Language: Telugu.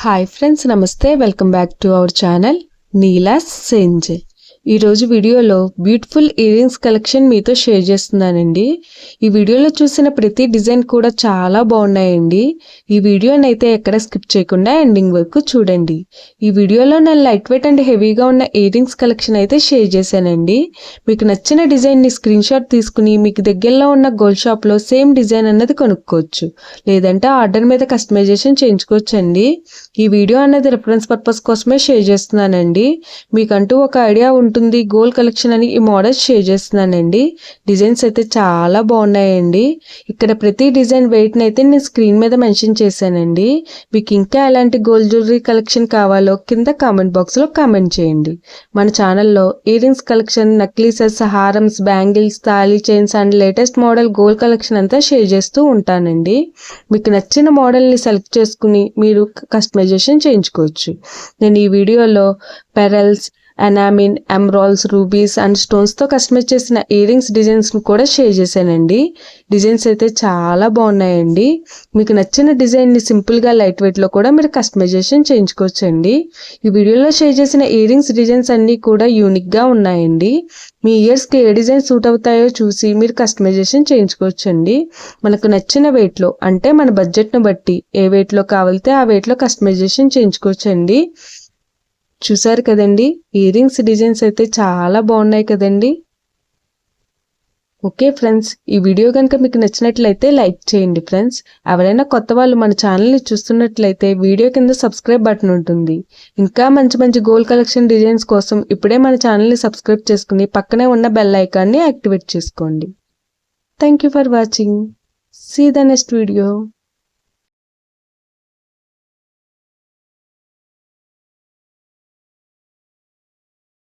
హాయ్ ఫ్రెండ్స్, నమస్తే. Welcome back to our channel నీలాస్ సెంజ్. ఈరోజు వీడియోలో బ్యూటిఫుల్ ఇయర్ రింగ్స్ కలెక్షన్ మీతో షేర్ చేస్తున్నానండి. ఈ వీడియోలో చూసిన ప్రతి డిజైన్ కూడా చాలా బాగున్నాయండి. ఈ వీడియోని అయితే ఎక్కడ స్కిప్ చేయకుండా ఎండింగ్ వరకు చూడండి. ఈ వీడియోలో నేను లైట్ వెయిట్ అండ్ హెవీగా ఉన్న ఇయర్ రింగ్స్ కలెక్షన్ అయితే షేర్ చేశానండి. మీకు నచ్చిన డిజైన్ని స్క్రీన్ షాట్ తీసుకుని మీకు దగ్గరలో ఉన్న గోల్డ్ షాప్లో సేమ్ డిజైన్ అన్నది కొనుక్కోవచ్చు, లేదంటే ఆర్డర్ మీద కస్టమైజేషన్ చేయించుకోవచ్చు అండి. ఈ వీడియో అన్నది రిఫరెన్స్ పర్పస్ కోసమే షేర్ చేస్తున్నానండి. మీకంటూ ఒక ఐడియా ఉంటుంది గోల్డ్ కలెక్షన్ అని ఈ మోడల్స్ షేర్ చేస్తున్నానండి. డిజైన్స్ అయితే చాలా బాగున్నాయండి. ఇక్కడ ప్రతి డిజైన్ వెయిట్ అయితే నేను స్క్రీన్ మీద మెన్షన్ చేశానండి. మీకు ఇంకా ఎలాంటి గోల్డ్ జ్యువెలరీ కలెక్షన్ కావాలో కింద కామెంట్ బాక్స్ లో కామెంట్ చేయండి. మన ఛానల్లో ఇయర్ రింగ్స్ కలెక్షన్, నక్లీసెస్, హారమ్స్, బ్యాంగిల్స్, తాళీ chains and latest model gold collection అంతా షేర్ చేస్తూ ఉంటానండి. మీకు నచ్చిన మోడల్ని సెలెక్ట్ చేసుకుని మీరు కస్టమైజేషన్ చేయించుకోవచ్చు. నేను ఈ వీడియోలో pearls, enamel, emeralds, rubies and స్టోన్స్తో కస్టమైజ్ చేసిన ఇయర్ రింగ్స్ డిజైన్స్ను కూడా షేర్ చేశానండి. డిజైన్స్ అయితే చాలా బాగున్నాయండి. మీకు నచ్చిన డిజైన్ని సింపుల్గా లైట్ వెయిట్లో కూడా మీరు కస్టమైజేషన్ చేయించుకోవచ్చండి. ఈ వీడియోలో షేర్ చేసిన ఇయర్ రింగ్స్ డిజైన్స్ అన్నీ కూడా యూనిక్గా ఉన్నాయండి. మీ ఇయర్స్కి ఏ డిజైన్ సూట్ అవుతాయో చూసి మీరు కస్టమైజేషన్ చేయించుకోవచ్చండి. మనకు నచ్చిన వెయిట్లో, అంటే మన బడ్జెట్ను బట్టి ఏ వెయిట్లో కావాలితే ఆ వెయిట్లో కస్టమైజేషన్ చేయించుకోవచ్చండి. చూసారు కదండి, ఇయర్ రింగ్స్ డిజైన్స్ అయితే చాలా బాగున్నాయి కదండి. ఓకే ఫ్రెండ్స్, ఈ వీడియో కనుక మీకు నచ్చినట్లయితే లైక్ చేయండి ఫ్రెండ్స్. ఎవరైనా కొత్త వాళ్ళు మన ఛానల్ని చూస్తున్నట్లయితే వీడియో కింద సబ్స్క్రైబ్ బటన్ ఉంటుంది. ఇంకా మంచి మంచి గోల్డ్ కలెక్షన్ డిజైన్స్ కోసం ఇప్పుడే మన ఛానల్ని సబ్స్క్రైబ్ చేసుకుని పక్కనే ఉన్న బెల్ ఐకాన్ని యాక్టివేట్ చేసుకోండి. Thank you for watching. See the next video.